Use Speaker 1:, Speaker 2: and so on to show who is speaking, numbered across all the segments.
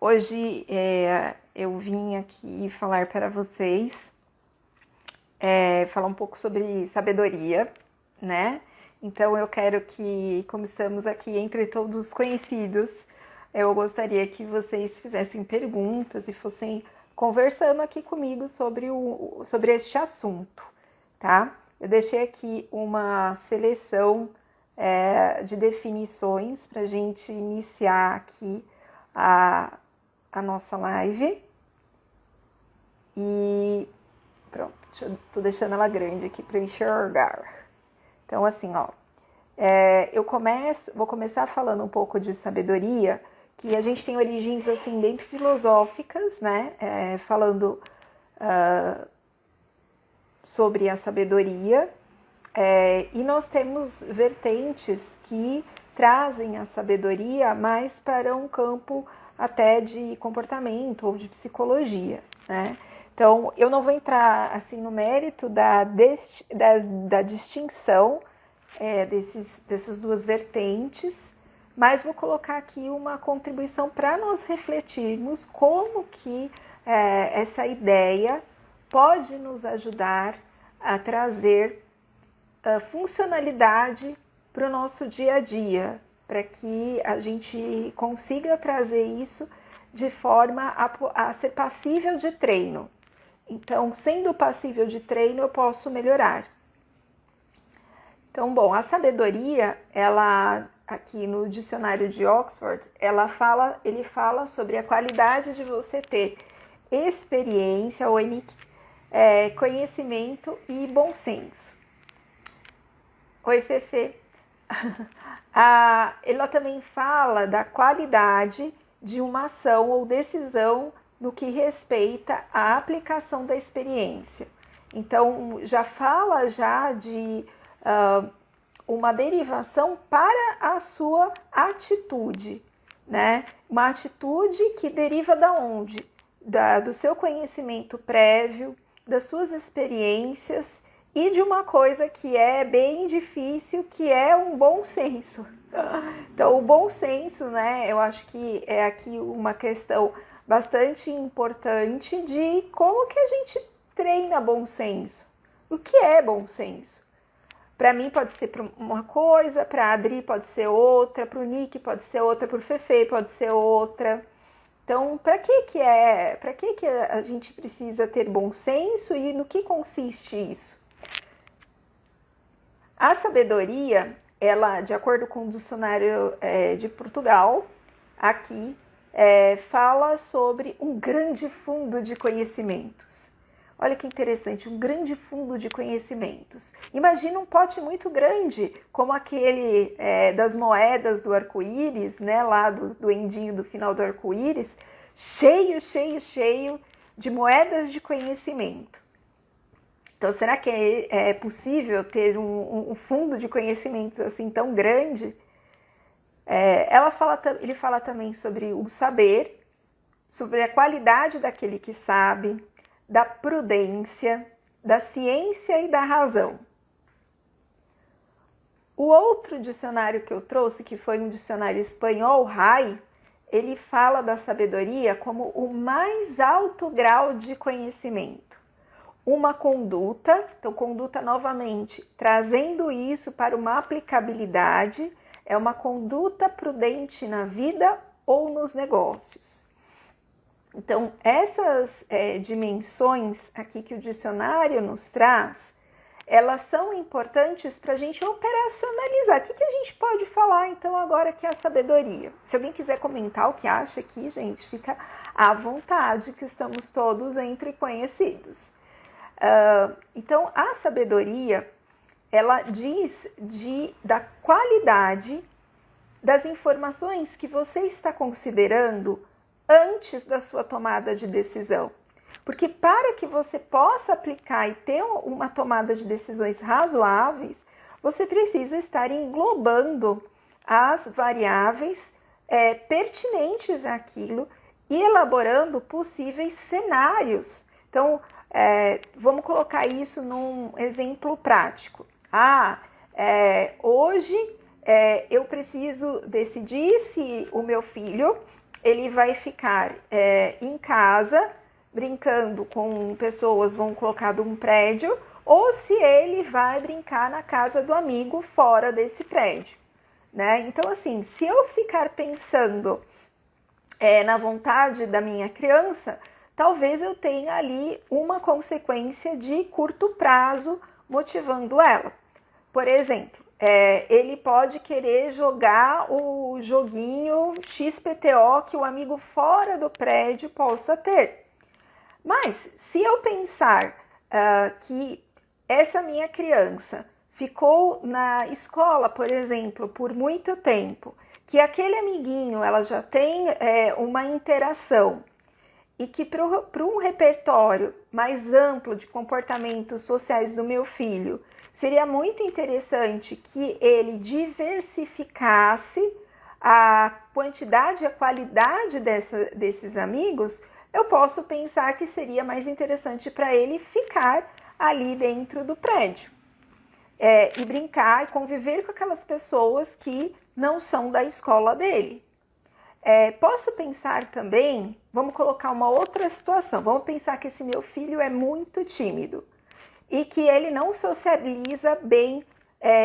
Speaker 1: Hoje eu vim aqui falar para vocês, falar um pouco sobre sabedoria, né? Então eu quero que, como estamos aqui entre todos os conhecidos, eu gostaria que vocês fizessem perguntas e fossem conversando aqui comigo sobre este assunto, tá? Eu deixei aqui uma seleção de definições para a gente iniciar aqui a nossa live. E pronto, tô deixando ela grande aqui para enxergar. Então, assim, ó, vou começar falando um pouco de sabedoria, que a gente tem origens, assim, bem filosóficas, né? Falando sobre a sabedoria. E nós temos vertentes que trazem a sabedoria mais para um campo até de comportamento ou de psicologia, né? Então, eu não vou entrar assim no mérito da distinção dessas duas vertentes, mas vou colocar aqui uma contribuição para nós refletirmos como que essa ideia pode nos ajudar a trazer funcionalidade para o nosso dia a dia, para que a gente consiga trazer isso de forma a ser passível de treino. Então, sendo passível de treino, eu posso melhorar. Então, bom, a sabedoria, ela aqui no dicionário de Oxford, ele fala sobre a qualidade de você ter experiência, conhecimento e bom senso. Oi, Fefe. Ela também fala da qualidade de uma ação ou decisão no que respeita à aplicação da experiência. Então, já fala de uma derivação para a sua atitude, né? Uma atitude que deriva da onde? Do seu conhecimento prévio, das suas experiências e de uma coisa que é bem difícil, que é um bom senso. Então, o bom senso, né, eu acho que é aqui uma questão bastante importante de como que a gente treina bom senso. O que é bom senso? Para mim pode ser uma coisa, para a Adri pode ser outra, para o Nick pode ser outra, para o Fefe pode ser outra. Então, para que a gente precisa ter bom senso e no que consiste isso? A sabedoria, ela, de acordo com o dicionário de Portugal, aqui, fala sobre um grande fundo de conhecimentos. Olha que interessante, um grande fundo de conhecimentos. Imagina um pote muito grande, como aquele das moedas do arco-íris, né, lá do duendinho do final do arco-íris, cheio de moedas de conhecimento. Então, será que é possível ter um fundo de conhecimentos assim tão grande? Ele fala também sobre o saber, sobre a qualidade daquele que sabe, da prudência, da ciência e da razão. O outro dicionário que eu trouxe, que foi um dicionário espanhol, RAI, ele fala da sabedoria como o mais alto grau de conhecimento. Uma conduta, então conduta novamente, trazendo isso para uma aplicabilidade, é uma conduta prudente na vida ou nos negócios. Então, essas dimensões aqui que o dicionário nos traz, elas são importantes para a gente operacionalizar. O que a gente pode falar, então, agora que é a sabedoria? Se alguém quiser comentar o que acha aqui, gente, fica à vontade, que estamos todos entre conhecidos. Então, a sabedoria, ela diz da qualidade das informações que você está considerando antes da sua tomada de decisão. Porque para que você possa aplicar e ter uma tomada de decisões razoáveis, você precisa estar englobando as variáveis pertinentes àquilo e elaborando possíveis cenários. Então, vamos colocar isso num exemplo prático. Hoje eu preciso decidir se o meu filho ele vai ficar em casa, brincando com pessoas, vão colocar de um prédio, ou se ele vai brincar na casa do amigo fora desse prédio, né? Então, assim, se eu ficar pensando na vontade da minha criança, talvez eu tenha ali uma consequência de curto prazo motivando ela. Por exemplo, ele pode querer jogar o joguinho XPTO que o amigo fora do prédio possa ter. Mas se eu pensar que essa minha criança ficou na escola, por exemplo, por muito tempo, que aquele amiguinho ela já tem uma interação e que para um repertório mais amplo de comportamentos sociais do meu filho, seria muito interessante que ele diversificasse a quantidade e a qualidade desses amigos, eu posso pensar que seria mais interessante para ele ficar ali dentro do prédio e brincar e conviver com aquelas pessoas que não são da escola dele. Posso pensar também, vamos colocar uma outra situação, vamos pensar que esse meu filho é muito tímido e que ele não socializa bem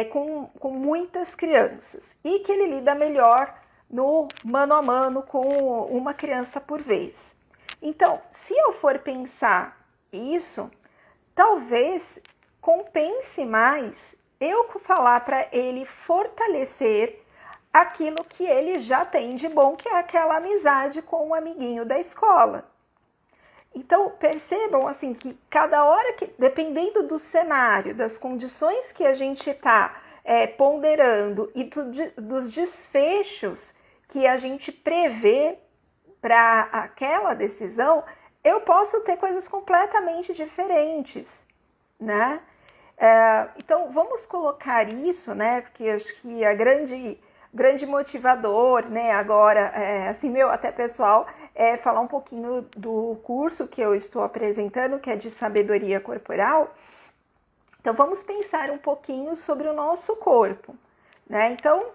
Speaker 1: com muitas crianças e que ele lida melhor no mano a mano com uma criança por vez. Então, se eu for pensar isso, talvez compense mais eu falar para ele fortalecer aquilo que ele já tem de bom, que é aquela amizade com um amiguinho da escola. Então, percebam assim que cada hora que, dependendo do cenário, das condições que a gente está ponderando e dos desfechos que a gente prevê para aquela decisão, eu posso ter coisas completamente diferentes, né? Então, vamos colocar isso, né? Porque acho que a grande motivador, né, agora, assim, meu até pessoal, falar um pouquinho do curso que eu estou apresentando, que é de sabedoria corporal. Então, vamos pensar um pouquinho sobre o nosso corpo, né? Então,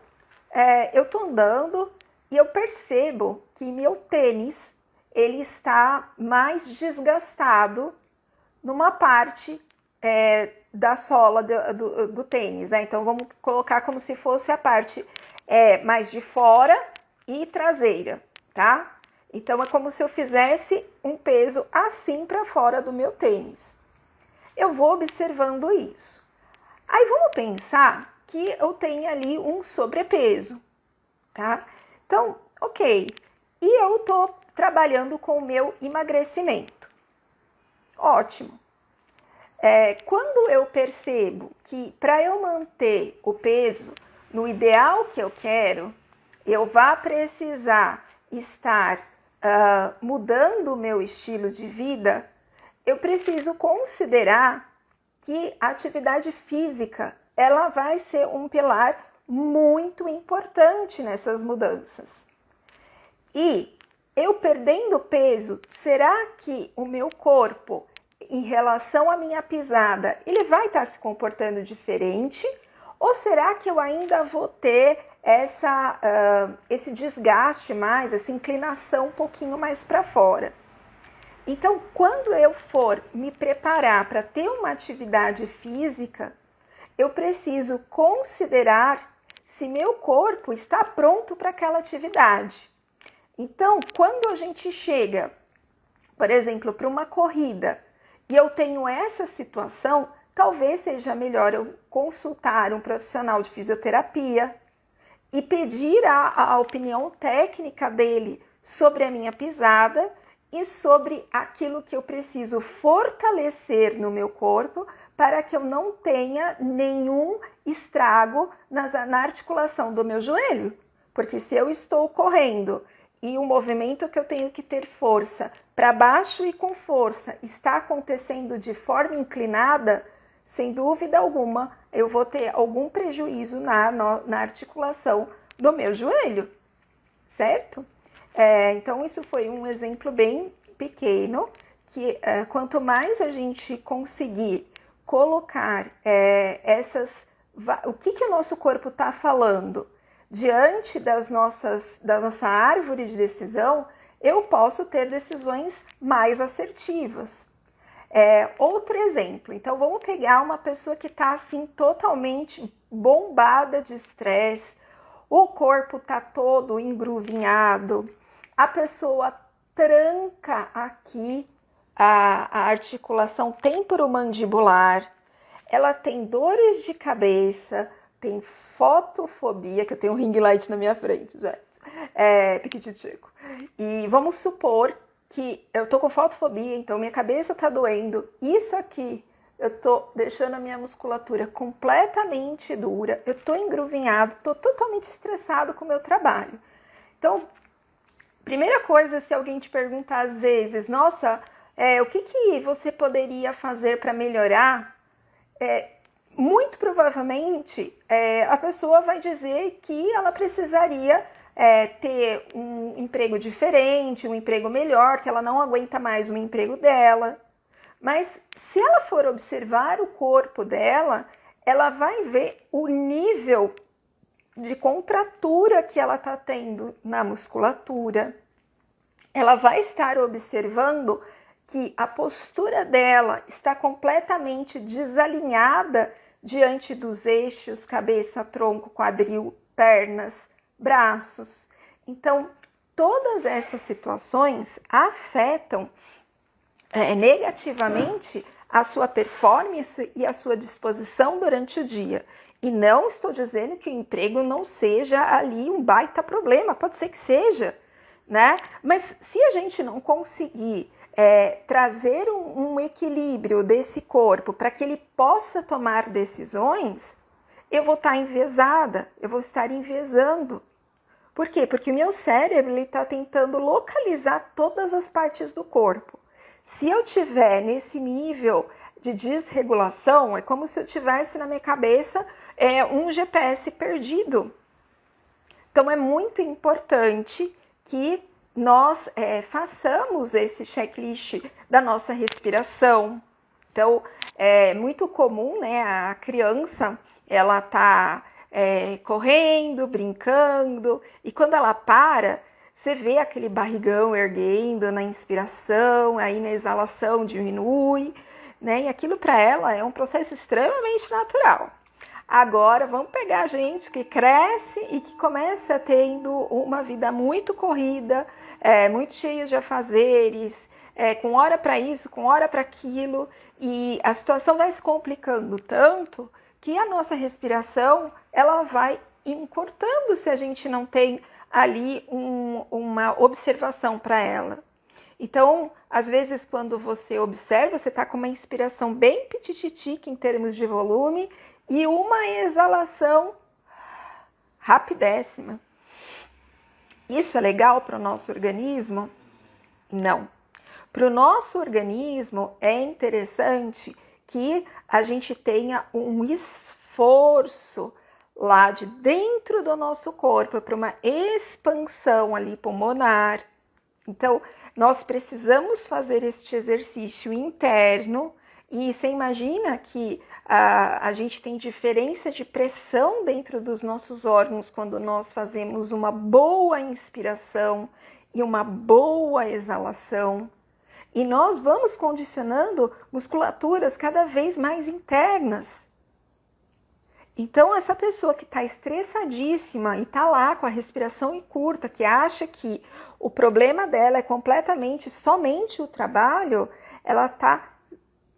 Speaker 1: eu tô andando e eu percebo que meu tênis, ele está mais desgastado numa parte da sola do tênis, né? Então, vamos colocar como se fosse a parte mais de fora e traseira, tá? Então, é como se eu fizesse um peso assim para fora do meu tênis. Eu vou observando isso. Aí, vamos pensar que eu tenho ali um sobrepeso, tá? Então, ok. E eu tô trabalhando com o meu emagrecimento. Ótimo. Quando eu percebo que para eu manter o peso no ideal que eu quero, eu vá precisar estar mudando o meu estilo de vida, eu preciso considerar que a atividade física ela vai ser um pilar muito importante nessas mudanças. E eu perdendo peso, será que o meu corpo, em relação à minha pisada, ele vai estar se comportando diferente? Ou será que eu ainda vou ter esse desgaste mais, essa inclinação um pouquinho mais para fora? Então, quando eu for me preparar para ter uma atividade física, eu preciso considerar se meu corpo está pronto para aquela atividade. Então, quando a gente chega, por exemplo, para uma corrida e eu tenho essa situação, talvez seja melhor eu consultar um profissional de fisioterapia e pedir a opinião técnica dele sobre a minha pisada e sobre aquilo que eu preciso fortalecer no meu corpo para que eu não tenha nenhum estrago na articulação do meu joelho. Porque se eu estou correndo e o movimento que eu tenho que ter força para baixo e com força está acontecendo de forma inclinada, sem dúvida alguma, eu vou ter algum prejuízo na articulação do meu joelho, certo? Então, isso foi um exemplo bem pequeno, que quanto mais a gente conseguir colocar o que o nosso corpo está falando diante da nossa árvore de decisão, eu posso ter decisões mais assertivas. Outro exemplo, então vamos pegar uma pessoa que está assim totalmente bombada de estresse, o corpo está todo engruvinhado, a pessoa tranca aqui a articulação temporomandibular, ela tem dores de cabeça, tem fotofobia, que eu tenho um ring light na minha frente, gente, piquititico. E vamos supor que eu tô com fotofobia, então minha cabeça tá doendo, isso aqui, eu tô deixando a minha musculatura completamente dura, eu tô engruvinhado, tô totalmente estressado com o meu trabalho. Então, primeira coisa, se alguém te perguntar às vezes, nossa, o que você poderia fazer para melhorar? Muito provavelmente a pessoa vai dizer que ela precisaria ter um emprego diferente, um emprego melhor, que ela não aguenta mais o emprego dela. Mas se ela for observar o corpo dela, ela vai ver o nível de contratura que ela está tendo na musculatura. Ela vai estar observando que a postura dela está completamente desalinhada diante dos eixos cabeça, tronco, quadril, pernas, braços. Então, todas essas situações afetam negativamente a sua performance e a sua disposição durante o dia. E não estou dizendo que o emprego não seja ali um baita problema, pode ser que seja, né? Mas se a gente não conseguir trazer um equilíbrio desse corpo para que ele possa tomar decisões, eu vou estar enviesada, eu vou estar enviesando. Por quê? Porque o meu cérebro está tentando localizar todas as partes do corpo. Se eu tiver nesse nível de desregulação, é como se eu tivesse na minha cabeça um GPS perdido. Então é muito importante que nós façamos esse checklist da nossa respiração. Então é muito comum, né, a criança ela tá correndo, brincando, e quando ela para, você vê aquele barrigão erguendo na inspiração, aí na exalação diminui, né? E aquilo para ela é um processo extremamente natural. Agora vamos pegar a gente que cresce e que começa tendo uma vida muito corrida, muito cheia de afazeres, com hora para isso, com hora para aquilo, e a situação vai se complicando tanto que a nossa respiração ela vai encurtando se a gente não tem ali uma observação para ela. Então, às vezes, quando você observa, você está com uma inspiração bem pitititica em termos de volume e uma exalação rapidéssima. Isso é legal para o nosso organismo? Não. Para o nosso organismo é interessante que a gente tenha um esforço lá de dentro do nosso corpo para uma expansão ali pulmonar. Então, nós precisamos fazer este exercício interno e você imagina que a gente tem diferença de pressão dentro dos nossos órgãos quando nós fazemos uma boa inspiração e uma boa exalação. E nós vamos condicionando musculaturas cada vez mais internas. Então, essa pessoa que está estressadíssima e está lá com a respiração curta, que acha que o problema dela é completamente somente o trabalho, ela está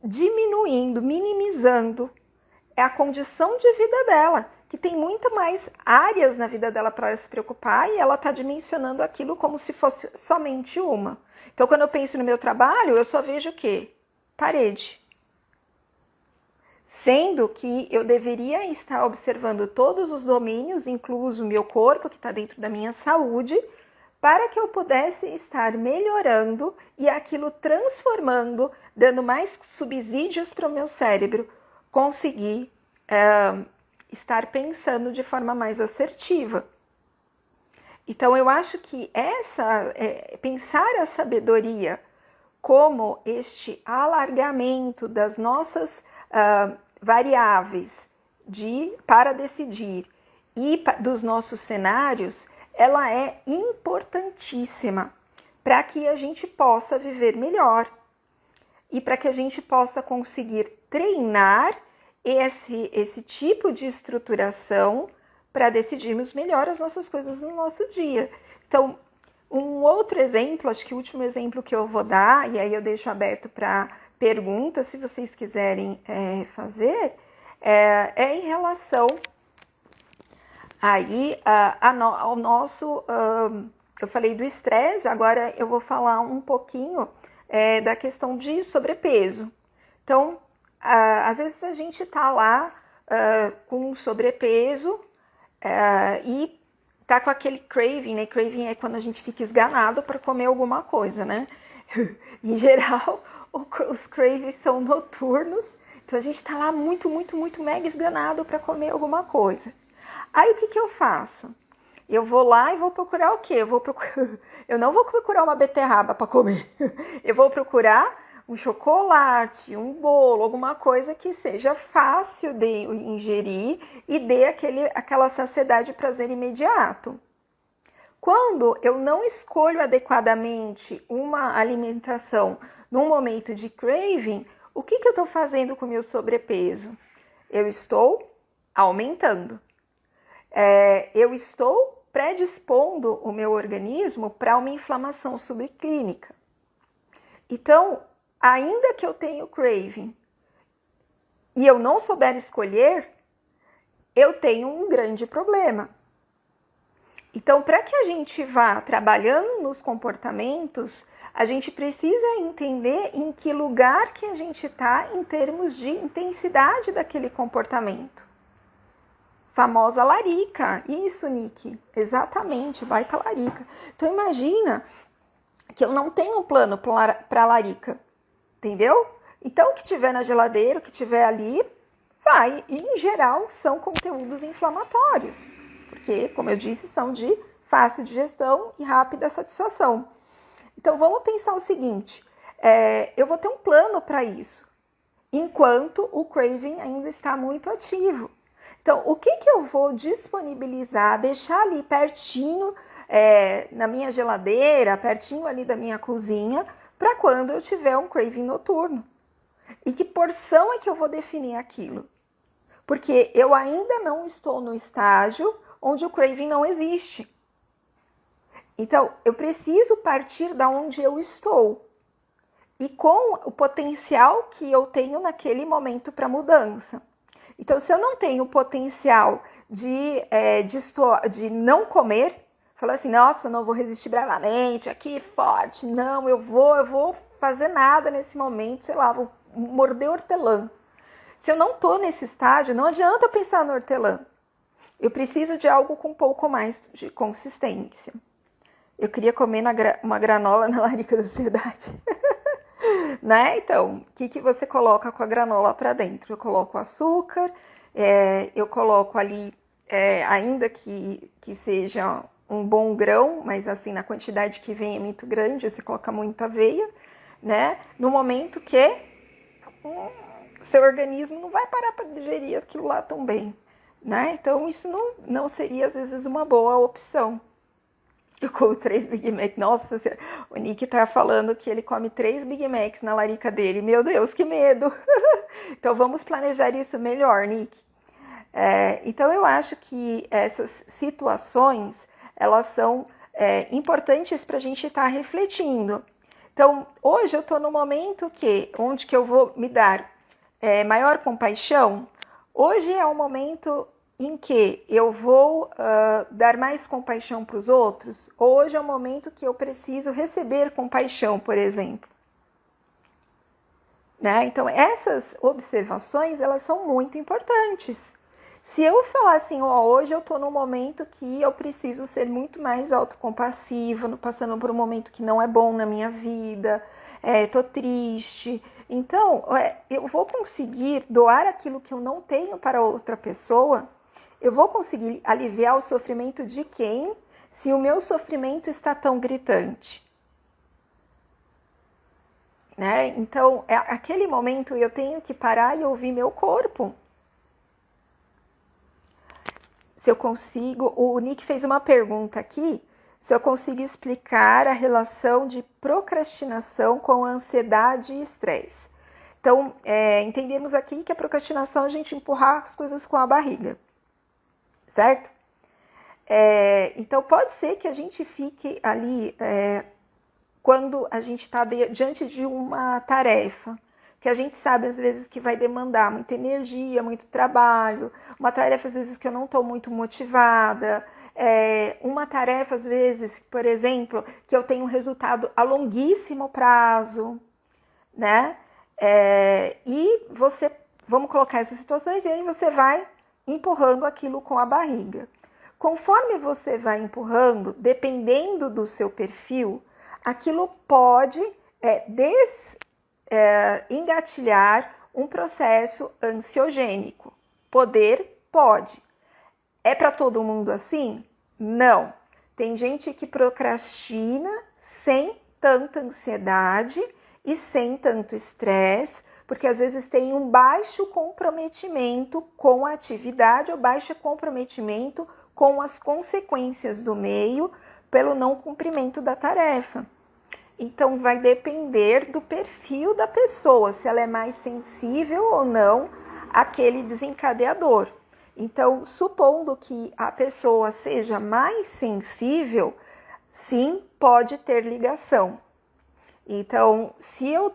Speaker 1: diminuindo, minimizando a condição de vida dela, que tem muito mais áreas na vida dela para se preocupar e ela está dimensionando aquilo como se fosse somente uma. Então, quando eu penso no meu trabalho, eu só vejo o quê? Parede. Sendo que eu deveria estar observando todos os domínios, incluso o meu corpo, que está dentro da minha saúde, para que eu pudesse estar melhorando e aquilo transformando, dando mais subsídios para o meu cérebro, conseguir estar pensando de forma mais assertiva. Então, eu acho que pensar a sabedoria como este alargamento das nossas variáveis para decidir e dos nossos cenários, ela é importantíssima para que a gente possa viver melhor e para que a gente possa conseguir treinar esse tipo de estruturação para decidirmos melhor as nossas coisas no nosso dia. Então, um outro exemplo, acho que o último exemplo que eu vou dar, e aí eu deixo aberto para perguntas, se vocês quiserem fazer, é em relação aí ao nosso... eu falei do estresse, agora eu vou falar um pouquinho da questão de sobrepeso. Então, às vezes a gente tá lá com sobrepeso e tá com aquele craving, né? Craving é quando a gente fica esganado para comer alguma coisa, né? Em geral, os cravings são noturnos, então a gente tá lá muito mega esganado para comer alguma coisa. Aí o que eu faço? Eu vou lá e vou procurar o quê? Eu não vou procurar uma beterraba para comer. Eu vou procurar um chocolate, um bolo, alguma coisa que seja fácil de ingerir e dê aquela saciedade e prazer imediato. Quando eu não escolho adequadamente uma alimentação num momento de craving, o que eu estou fazendo com o meu sobrepeso? Eu estou aumentando. Eu estou predispondo o meu organismo para uma inflamação subclínica. Então, ainda que eu tenha craving e eu não souber escolher, eu tenho um grande problema. Então, para que a gente vá trabalhando nos comportamentos, a gente precisa entender em que lugar que a gente está em termos de intensidade daquele comportamento. Famosa larica. Isso, Nick. Exatamente, baita larica. Então, imagina que eu não tenho um plano para larica. Entendeu? Então, o que tiver na geladeira, o que tiver ali, vai. E, em geral, são conteúdos inflamatórios. Porque, como eu disse, são de fácil digestão e rápida satisfação. Então, vamos pensar o seguinte. Eu vou ter um plano para isso. Enquanto o craving ainda está muito ativo. Então, o que eu vou disponibilizar, deixar ali pertinho na minha geladeira, pertinho ali da minha cozinha, para quando eu tiver um craving noturno? E que porção é que eu vou definir aquilo? Porque eu ainda não estou no estágio onde o craving não existe. Então, eu preciso partir da onde eu estou e com o potencial que eu tenho naquele momento para mudança. Então, se eu não tenho potencial de não comer, falar assim, nossa, não vou resistir bravamente, aqui forte, não, eu vou fazer nada nesse momento, sei lá, vou morder hortelã. Se eu não tô nesse estágio, não adianta pensar no hortelã. Eu preciso de algo com um pouco mais de consistência. Eu queria comer uma granola na larica da ansiedade. Né? Então, o que você coloca com a granola para dentro? Eu coloco açúcar, eu coloco ali, ainda que seja um bom grão, mas assim, na quantidade que vem é muito grande, você coloca muita aveia, né? No momento que seu organismo não vai parar para digerir aquilo lá tão bem, né? Então, isso não seria, às vezes, uma boa opção. Eu como 3 Big Macs. Nossa, o Nick tá falando que ele come 3 Big Macs na larica dele. Meu Deus, que medo! Então, vamos planejar isso melhor, Nick. Então, eu acho que essas situações, elas são importantes para a gente estar refletindo. Então, hoje eu estou no momento onde que eu vou me dar maior compaixão. Hoje é um momento em que eu vou dar mais compaixão para os outros. Hoje é o momento que eu preciso receber compaixão, por exemplo. Né? Então, essas observações, elas são muito importantes. Se eu falar assim, hoje eu estou num momento que eu preciso ser muito mais autocompassiva, passando por um momento que não é bom na minha vida, estou triste. Então, eu vou conseguir doar aquilo que eu não tenho para outra pessoa. Eu vou conseguir aliviar o sofrimento de quem, se o meu sofrimento está tão gritante? Né? Então, aquele momento eu tenho que parar e ouvir meu corpo. se eu consigo... O Nick fez uma pergunta aqui, se eu consigo explicar a relação de procrastinação com ansiedade e estresse. Então, entendemos aqui que a procrastinação é a gente empurrar as coisas com a barriga, certo? Então, pode ser que a gente fique ali, quando a gente está diante de uma tarefa, que a gente sabe às vezes que vai demandar muita energia, muito trabalho, uma tarefa às vezes que eu não estou muito motivada, uma tarefa às vezes, por exemplo, que eu tenho um resultado a longuíssimo prazo, né? E vamos colocar essas situações e aí você vai empurrando aquilo com a barriga. Conforme você vai empurrando, dependendo do seu perfil, aquilo pode engatilhar um processo ansiogênico. Pode. É para todo mundo assim? Não. Tem gente que procrastina sem tanta ansiedade e sem tanto estresse, porque às vezes tem um baixo comprometimento com a atividade ou baixo comprometimento com as consequências do meio pelo não cumprimento da tarefa. Então, vai depender do perfil da pessoa, se ela é mais sensível ou não àquele desencadeador. Então, supondo que a pessoa seja mais sensível, sim, pode ter ligação. Então, se eu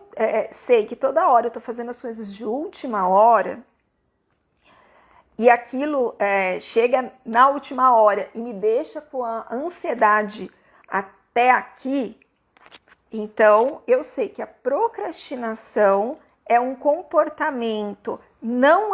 Speaker 1: sei que toda hora eu estou fazendo as coisas de última hora, e aquilo chega na última hora e me deixa com a ansiedade até aqui, então eu sei que a procrastinação é um comportamento não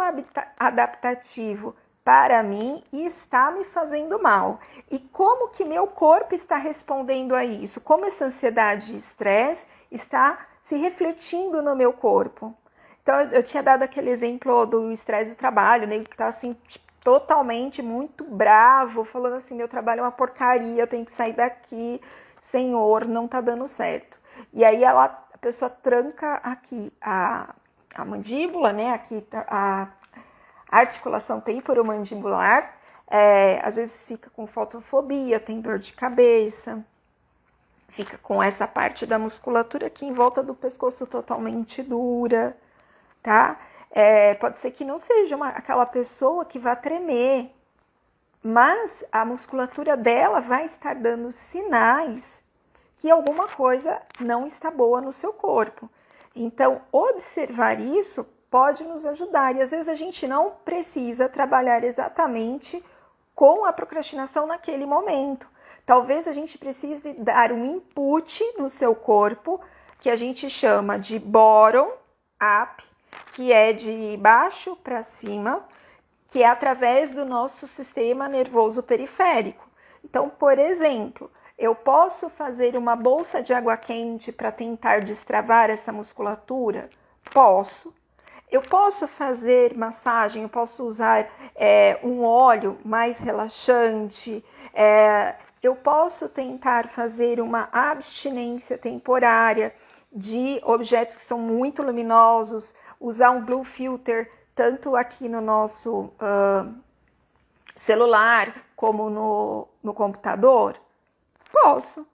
Speaker 1: adaptativo para mim e está me fazendo mal. E como que meu corpo está respondendo a isso? Como essa ansiedade e estresse está se refletindo no meu corpo? Então, eu tinha dado aquele exemplo do estresse do trabalho, né? Que tá assim, totalmente muito bravo, falando assim, meu trabalho é uma porcaria, eu tenho que sair daqui, Senhor, não tá dando certo. E aí a pessoa tranca aqui a mandíbula, né? Aqui a articulação temporomandibular, às vezes fica com fotofobia, tem dor de cabeça, fica com essa parte da musculatura aqui em volta do pescoço totalmente dura, tá? Pode ser que não seja aquela pessoa que vai tremer, mas a musculatura dela vai estar dando sinais que alguma coisa não está boa no seu corpo. Então, observar isso pode nos ajudar. E às vezes a gente não precisa trabalhar exatamente com a procrastinação naquele momento. Talvez a gente precise dar um input no seu corpo, que a gente chama de bottom-up, que é de baixo para cima, que é através do nosso sistema nervoso periférico. Então, por exemplo, eu posso fazer uma bolsa de água quente para tentar destravar essa musculatura? Posso. Eu posso fazer massagem, eu posso usar um óleo mais relaxante, eu posso tentar fazer uma abstinência temporária de objetos que são muito luminosos, usar um blue filter tanto aqui no nosso celular como no computador? Posso.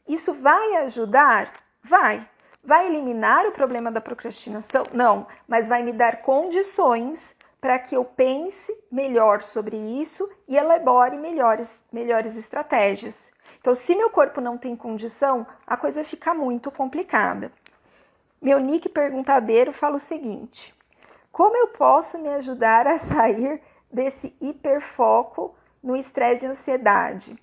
Speaker 1: Isso vai ajudar? Vai. Vai eliminar o problema da procrastinação? Não, mas vai me dar condições para que eu pense melhor sobre isso e elabore melhores estratégias. Então, se meu corpo não tem condição, a coisa fica muito complicada. Meu Nick perguntadeiro fala o seguinte: como eu posso me ajudar a sair desse hiperfoco no estresse e ansiedade?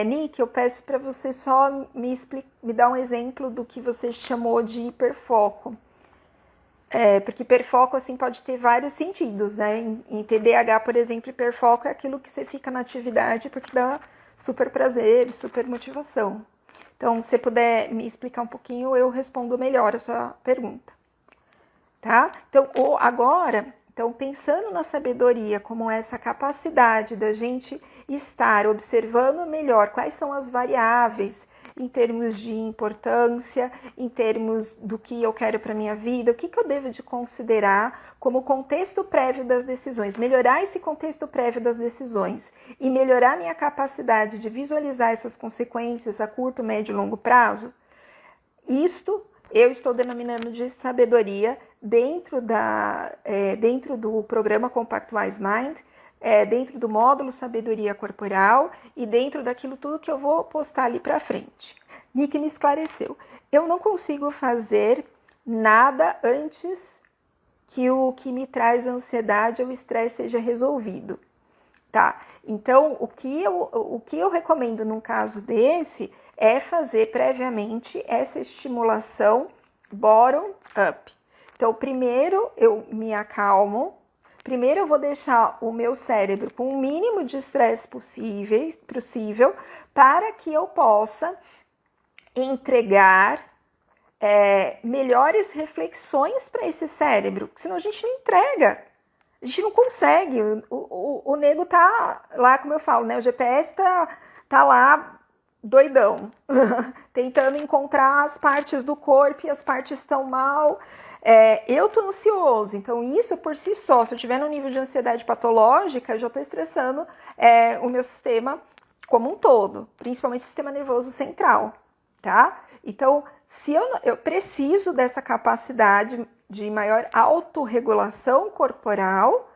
Speaker 1: Nick, eu peço para você só me dar um exemplo do que você chamou de hiperfoco. Porque hiperfoco assim, pode ter vários sentidos, né? Em TDAH, por exemplo, hiperfoco é aquilo que você fica na atividade porque dá super prazer, super motivação. Então, se você puder me explicar um pouquinho, eu respondo melhor a sua pergunta. Tá? Então, agora, pensando na sabedoria como essa capacidade da gente estar observando melhor quais são as variáveis em termos de importância, em termos do que eu quero para minha vida, o que eu devo de considerar como contexto prévio das decisões, melhorar esse contexto prévio das decisões e melhorar minha capacidade de visualizar essas consequências a curto, médio e longo prazo. Isto eu estou denominando de sabedoria dentro do programa Compactwise Mind, dentro do módulo Sabedoria Corporal e dentro daquilo tudo que eu vou postar ali para frente. Nick me esclareceu. Eu não consigo fazer nada antes que o que me traz ansiedade ou estresse seja resolvido. Tá? Então, o que eu recomendo num caso desse é fazer previamente essa estimulação bottom-up. Então, primeiro eu me acalmo, primeiro eu vou deixar o meu cérebro com o mínimo de estresse possível para que eu possa entregar melhores reflexões para esse cérebro, senão a gente não entrega. A gente não consegue, o nego tá lá, como eu falo, né? O GPS tá lá doidão, tentando encontrar as partes do corpo e as partes estão mal. Eu tô ansioso, então isso por si só, se eu tiver no nível de ansiedade patológica, eu já tô estressando o meu sistema como um todo, principalmente o sistema nervoso central, tá? Então, se eu preciso dessa capacidade de maior autorregulação corporal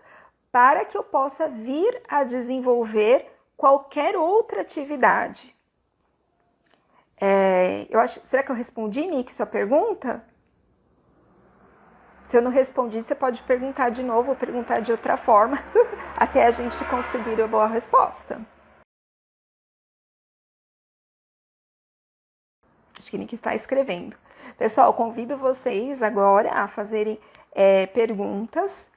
Speaker 1: para que eu possa vir a desenvolver qualquer outra atividade. Será que eu respondi, Nick, sua pergunta? Se eu não respondi, você pode perguntar de novo ou perguntar de outra forma, até a gente conseguir a boa resposta. Acho que Nick está escrevendo. Pessoal, convido vocês agora a fazerem perguntas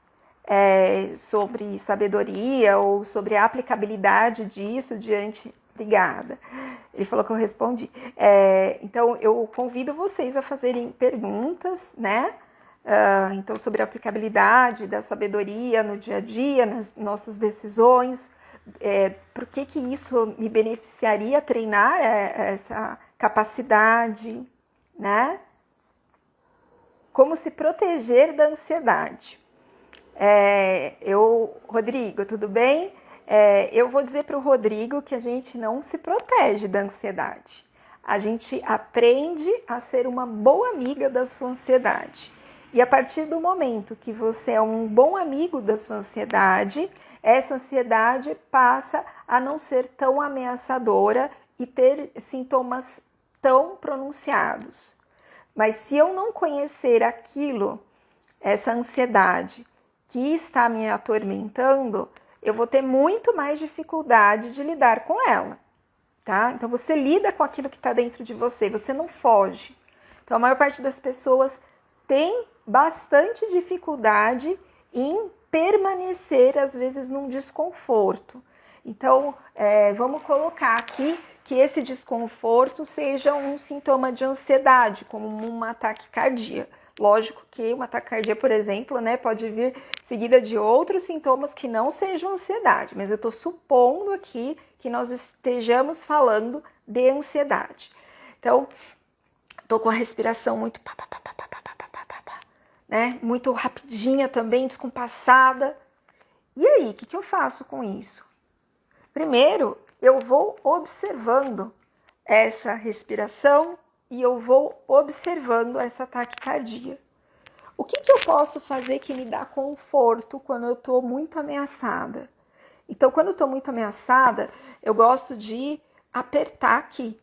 Speaker 1: sobre sabedoria ou sobre a aplicabilidade disso diante... Obrigada. Ele falou que eu respondi. Então, eu convido vocês a fazerem perguntas, né? Então, sobre a aplicabilidade da sabedoria no dia a dia, nas nossas decisões, por que isso me beneficiaria treinar essa capacidade, né? Como se proteger da ansiedade. Rodrigo, tudo bem? Eu vou dizer para o Rodrigo que a gente não se protege da ansiedade. A gente aprende a ser uma boa amiga da sua ansiedade. E a partir do momento que você é um bom amigo da sua ansiedade, essa ansiedade passa a não ser tão ameaçadora e ter sintomas tão pronunciados. Mas se eu não conhecer aquilo, essa ansiedade que está me atormentando, eu vou ter muito mais dificuldade de lidar com ela, tá? Então você lida com aquilo que está dentro de você, você não foge. Então a maior parte das pessoas tem bastante dificuldade em permanecer, às vezes, num desconforto. Então, vamos colocar aqui que esse desconforto seja um sintoma de ansiedade, como um ataque cardíaco. Lógico que uma taquicardia, por exemplo, né, pode vir seguida de outros sintomas que não sejam ansiedade, mas eu estou supondo aqui que nós estejamos falando de ansiedade. Então, estou com a respiração muito né, muito rapidinha também, descompassada. E aí, o que eu faço com isso? Primeiro, eu vou observando essa respiração e eu vou observando essa taquicardia. O que eu posso fazer que me dá conforto quando eu estou muito ameaçada? Então, quando eu estou muito ameaçada, eu gosto de apertar aqui.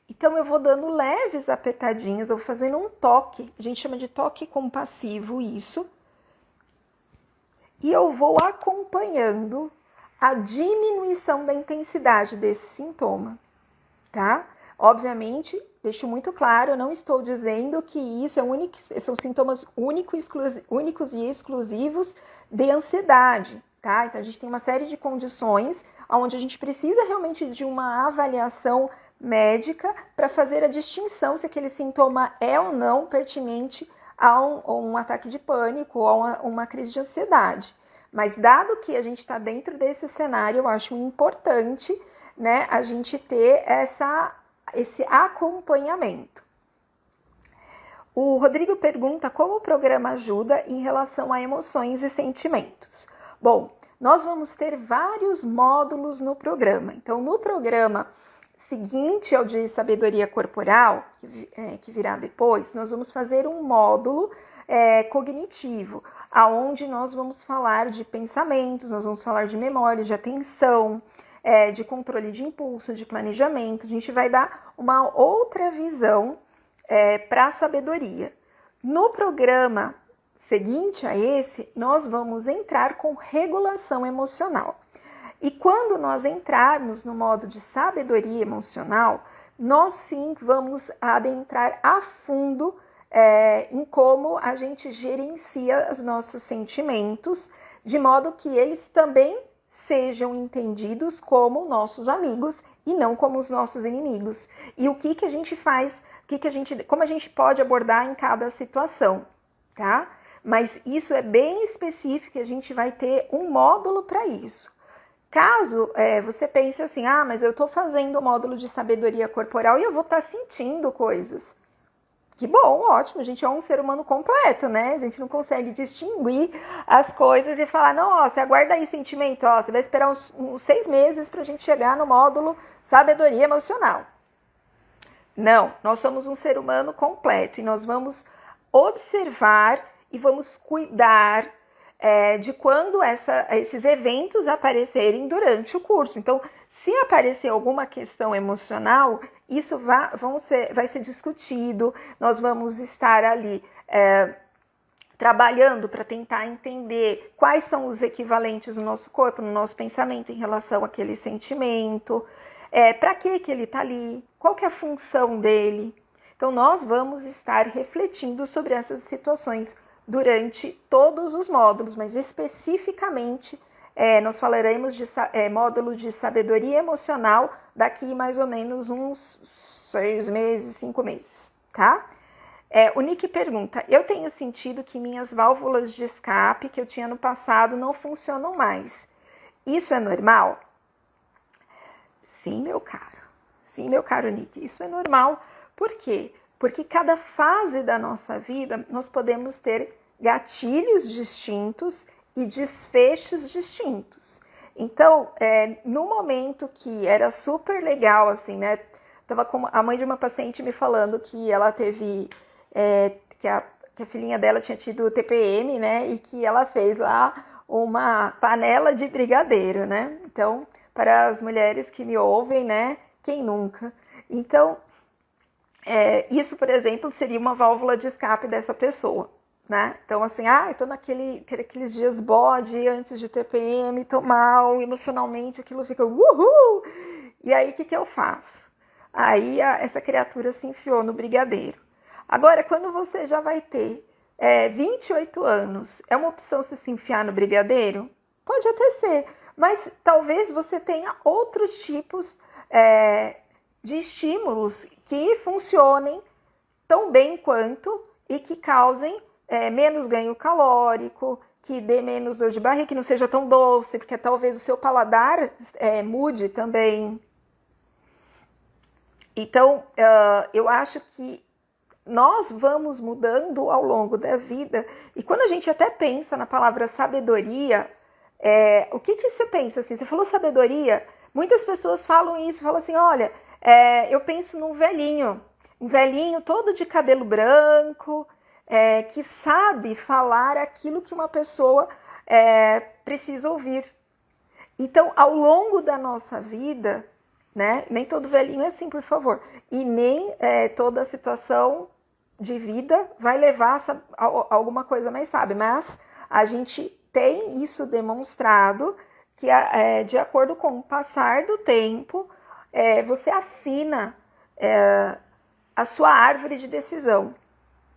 Speaker 1: Então, eu vou dando leves apertadinhas, eu vou fazendo um toque, a gente chama de toque compassivo isso. E eu vou acompanhando a diminuição da intensidade desse sintoma, tá? Obviamente, deixo muito claro, eu não estou dizendo que isso são sintomas únicos e exclusivos de ansiedade, tá? Então, a gente tem uma série de condições onde a gente precisa realmente de uma avaliação médica para fazer a distinção se aquele sintoma é ou não pertinente a um ataque de pânico ou a uma crise de ansiedade. Mas dado que a gente está dentro desse cenário, eu acho importante, né, a gente ter essa esse acompanhamento. O Rodrigo pergunta como o programa ajuda em relação a emoções e sentimentos. Bom, nós vamos ter vários módulos no programa. Então, no programa seguinte ao de sabedoria corporal, que virá depois, nós vamos fazer um módulo cognitivo, aonde nós vamos falar de pensamentos, nós vamos falar de memória, de atenção, de controle de impulso, de planejamento. A gente vai dar uma outra visão para a sabedoria. No programa seguinte a esse, nós vamos entrar com regulação emocional. E quando nós entrarmos no modo de sabedoria emocional, nós sim vamos adentrar a fundo em como a gente gerencia os nossos sentimentos, de modo que eles também sejam entendidos como nossos amigos e não como os nossos inimigos. E o que a gente faz, como a gente pode abordar em cada situação, tá? Mas isso é bem específico e a gente vai ter um módulo para isso. Caso você pense assim, mas eu estou fazendo o módulo de sabedoria corporal e eu vou estar sentindo coisas. Que bom, ótimo, a gente é um ser humano completo, né? A gente não consegue distinguir as coisas e falar, não, você aguarda aí sentimento, você vai esperar uns 6 meses para a gente chegar no módulo sabedoria emocional. Não, nós somos um ser humano completo e nós vamos observar e vamos cuidar de quando esses eventos aparecerem durante o curso. Então, se aparecer alguma questão emocional, isso vai ser discutido, nós vamos estar ali trabalhando para tentar entender quais são os equivalentes no nosso corpo, no nosso pensamento em relação àquele sentimento, para que ele está ali, qual que é a função dele. Então, nós vamos estar refletindo sobre essas situações durante todos os módulos, mas especificamente nós falaremos de módulo de sabedoria emocional daqui mais ou menos uns 6 meses, 5 meses, tá? O Nick pergunta, eu tenho sentido que minhas válvulas de escape que eu tinha no passado não funcionam mais. Isso é normal? Sim, meu caro Nick, isso é normal. Por quê? Porque cada fase da nossa vida nós podemos ter gatilhos distintos e desfechos distintos. Então, no momento que era super legal, assim, né? Tava com a mãe de uma paciente me falando que ela teve, que a filhinha dela tinha tido TPM, né? E que ela fez lá uma panela de brigadeiro, né? Então, para as mulheres que me ouvem, né? Quem nunca? Então, isso, por exemplo, seria uma válvula de escape dessa pessoa, né? Então, assim, eu tô naqueles dias bode antes de TPM, tô mal, emocionalmente aquilo fica uhul! E aí, o que eu faço? Aí, essa criatura se enfiou no brigadeiro. Agora, quando você já vai ter 28 anos, é uma opção se enfiar no brigadeiro? Pode até ser, mas talvez você tenha outros tipos de estímulos que funcionem tão bem quanto e que causem menos ganho calórico, que dê menos dor de barriga, que não seja tão doce, porque talvez o seu paladar mude também. Então, eu acho que nós vamos mudando ao longo da vida, e quando a gente até pensa na palavra sabedoria, o que você pensa assim? Você falou sabedoria, muitas pessoas falam isso, falam assim, olha, eu penso num velhinho, um velhinho todo de cabelo branco, que sabe falar aquilo que uma pessoa precisa ouvir. Então, ao longo da nossa vida, né, nem todo velhinho é assim, por favor, e nem toda situação de vida vai levar a alguma coisa mais sábia, mas a gente tem isso demonstrado que de acordo com o passar do tempo, você afina a sua árvore de decisão.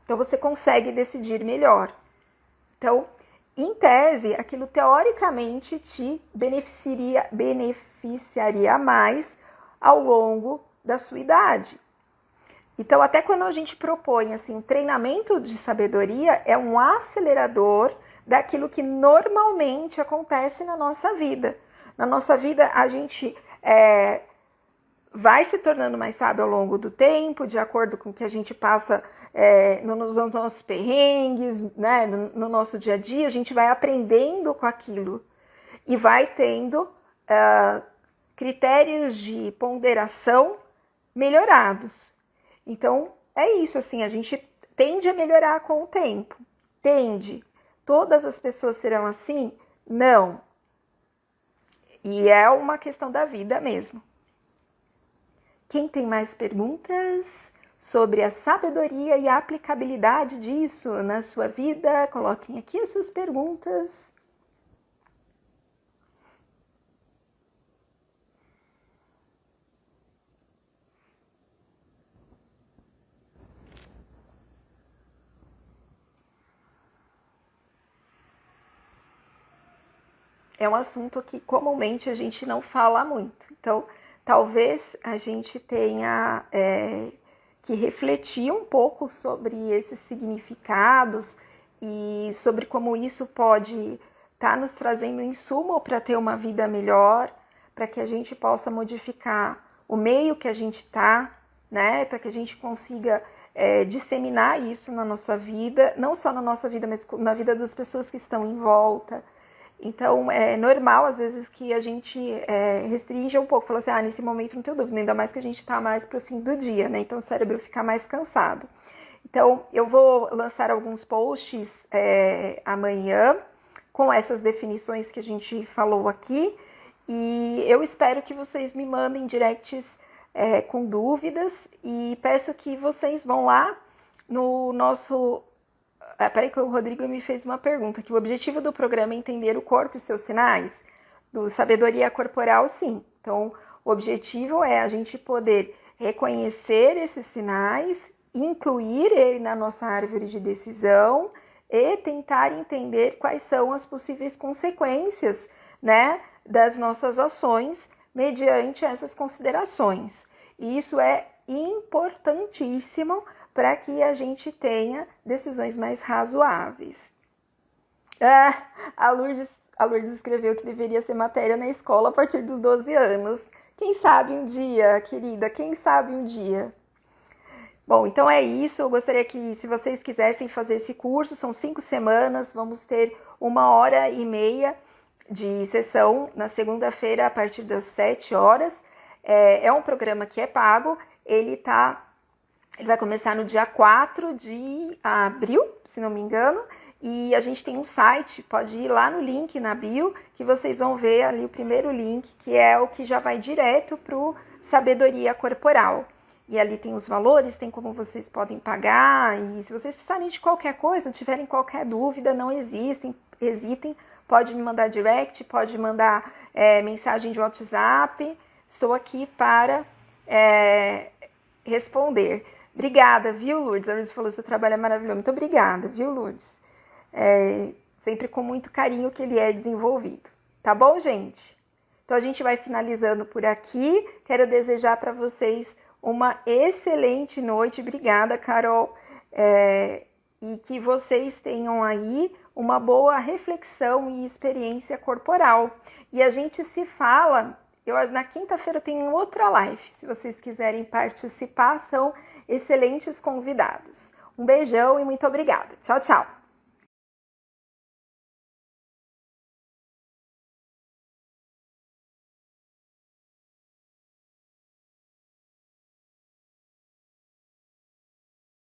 Speaker 1: Então, você consegue decidir melhor. Então, em tese, aquilo teoricamente te beneficiaria mais ao longo da sua idade. Então, até quando a gente propõe assim, um treinamento de sabedoria, é um acelerador daquilo que normalmente acontece na nossa vida. Na nossa vida, a gente vai se tornando mais sábio ao longo do tempo, de acordo com o que a gente passa nos nossos perrengues, né, no nosso dia a dia, a gente vai aprendendo com aquilo e vai tendo critérios de ponderação melhorados. Então, é isso, assim, a gente tende a melhorar com o tempo. Tende. Todas as pessoas serão assim? Não. E é uma questão da vida mesmo. Quem tem mais perguntas sobre a sabedoria e a aplicabilidade disso na sua vida? Coloquem aqui as suas perguntas. É um assunto que comumente a gente não fala muito. Então, talvez a gente tenha que refletir um pouco sobre esses significados e sobre como isso pode estar nos trazendo insumo para ter uma vida melhor, para que a gente possa modificar o meio que a gente está, né? Para que a gente consiga disseminar isso na nossa vida, não só na nossa vida, mas na vida das pessoas que estão em volta. Então, é normal, às vezes, que a gente restrinja um pouco. Fala assim, nesse momento não tenho dúvida, ainda mais que a gente está mais para o fim do dia, né? Então, o cérebro fica mais cansado. Então, eu vou lançar alguns posts amanhã com essas definições que a gente falou aqui. E eu espero que vocês me mandem directs com dúvidas. E peço que vocês vão lá no nosso... Peraí que o Rodrigo me fez uma pergunta, que o objetivo do programa é entender o corpo e seus sinais, do sabedoria corporal, sim. Então, o objetivo é a gente poder reconhecer esses sinais, incluir ele na nossa árvore de decisão e tentar entender quais são as possíveis consequências, né, das nossas ações mediante essas considerações. E isso é importantíssimo para que a gente tenha decisões mais razoáveis. A Lourdes escreveu que deveria ser matéria na escola a partir dos 12 anos. Quem sabe um dia, querida, quem sabe um dia. Bom, então é isso. Eu gostaria que, se vocês quisessem fazer esse curso, são 5 semanas, vamos ter 1h30 de sessão na segunda-feira a partir das 7 horas. É um programa que é pago, ele vai começar no dia 4 de abril, se não me engano, e a gente tem um site, pode ir lá no link na bio, que vocês vão ver ali o primeiro link, que é o que já vai direto para o Sabedoria Corporal. E ali tem os valores, tem como vocês podem pagar, e se vocês precisarem de qualquer coisa, ou tiverem qualquer dúvida, não hesitem, pode me mandar direct, pode mandar mensagem de WhatsApp, estou aqui para responder. Obrigada, viu, Lourdes? A Lourdes falou que seu trabalho é maravilhoso. Muito obrigada, viu, Lourdes? Sempre com muito carinho que ele é desenvolvido. Tá bom, gente? Então, a gente vai finalizando por aqui. Quero desejar para vocês uma excelente noite. Obrigada, Carol. E que vocês tenham aí uma boa reflexão e experiência corporal. E a gente se fala... na quinta-feira tem outra live. Se vocês quiserem participar, são excelentes convidados. Um beijão e muito obrigada. Tchau, tchau.